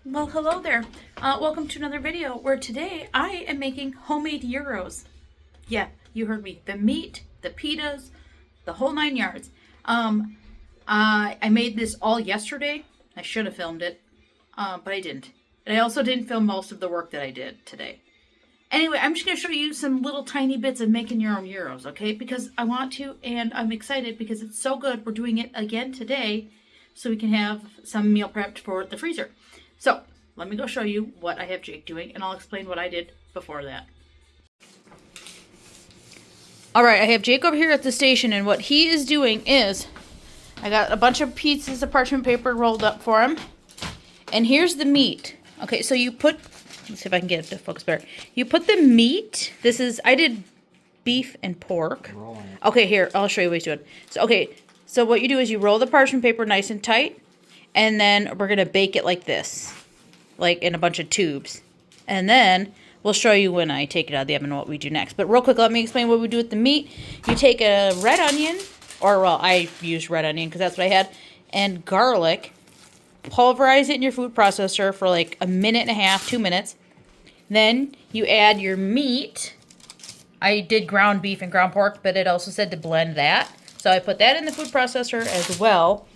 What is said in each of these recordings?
Well, hello there. Welcome to another video where today I am making homemade gyros. Yeah, you heard me. The meat, the pitas, the whole 9 yards. I made this all yesterday. I should have filmed it, but I didn't. And I also didn't film most of the work that I did today. Anyway, I'm just going to show you some little tiny bits of making your own gyros, okay? Because I want to, and I'm excited because it's so good. We're doing it again today so we can have some meal prepped for the freezer. So, let me go show you what I have Jake doing, and I'll explain what I did before that. Alright, I have Jake over here at the station, and what he is doing is, I got a bunch of pieces of parchment paper rolled up for him, and here's the meat. Okay, so you put, let's see if I can get it to focus better. You put the meat, I did beef and pork. Okay, here, I'll show you what he's doing. So what you do is you roll the parchment paper nice and tight, and then we're going to bake it like this, like in a bunch of tubes. And then we'll show you when I take it out of the oven what we do next. But real quick, let me explain what we do with the meat. You take a red onion, or well, I used red onion because that's what I had, and garlic. Pulverize it in your food processor for like a minute and a half, 2 minutes. Then you add your meat. I did ground beef and ground pork, but it also said to blend that. So I put that in the food processor as well.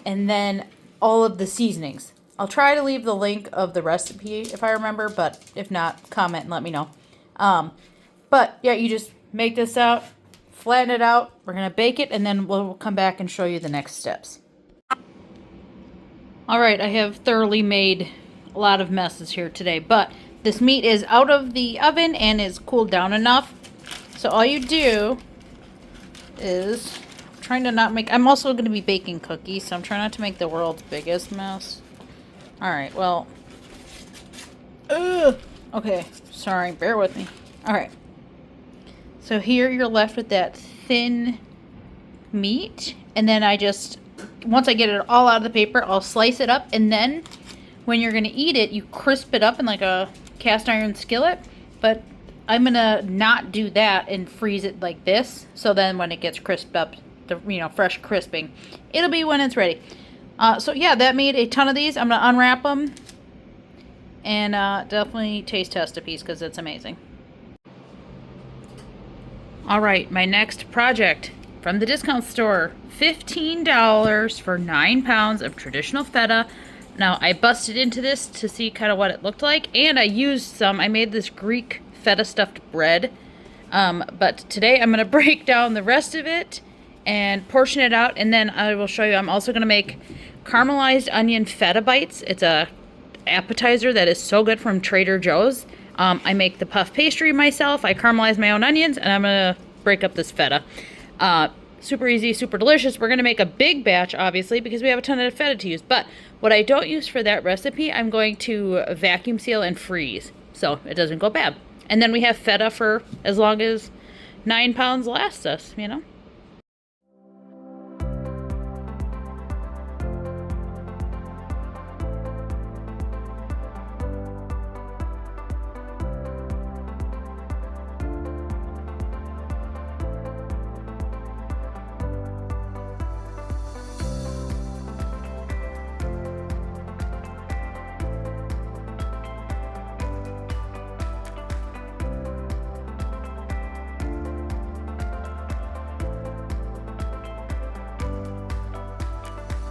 And then all of the seasonings. I'll try to leave the link of the recipe if I remember, but if not, comment and let me know. But yeah, you just make this out, flatten it out. We're going to bake it, and then we'll come back and show you the next steps. All right, I have thoroughly made a lot of messes here today, but this meat is out of the oven and is cooled down enough. So all you do is, trying to not make, I'm also going to be baking cookies, so I'm trying not to make the world's biggest mess. Alright, well, okay, sorry, bear with me. Alright, so here you're left with that thin meat, and then once I get it all out of the paper, I'll slice it up, and then when you're going to eat it, you crisp it up in like a cast iron skillet, but I'm going to not do that and freeze it like this, so then when it gets crisped up, the fresh crisping, it'll be when it's ready. So yeah, that made a ton of these. I'm going to unwrap them and definitely taste test a piece because it's amazing. Alright, my next project from the discount store. $15 for 9 pounds of traditional feta. Now, I busted into this to see kind of what it looked like, and I made this Greek feta stuffed bread. But today I'm going to break down the rest of it and portion it out, and then I will show you. I'm also going to make caramelized onion feta bites. It's a appetizer that is so good from Trader Joe's. I make the puff pastry myself. I caramelize my own onions, and I'm going to break up this feta. Super easy, super delicious. We're going to make a big batch, obviously, because we have a ton of feta to use. But what I don't use for that recipe, I'm going to vacuum seal and freeze, so it doesn't go bad. And then we have feta for as long as 9 pounds lasts us,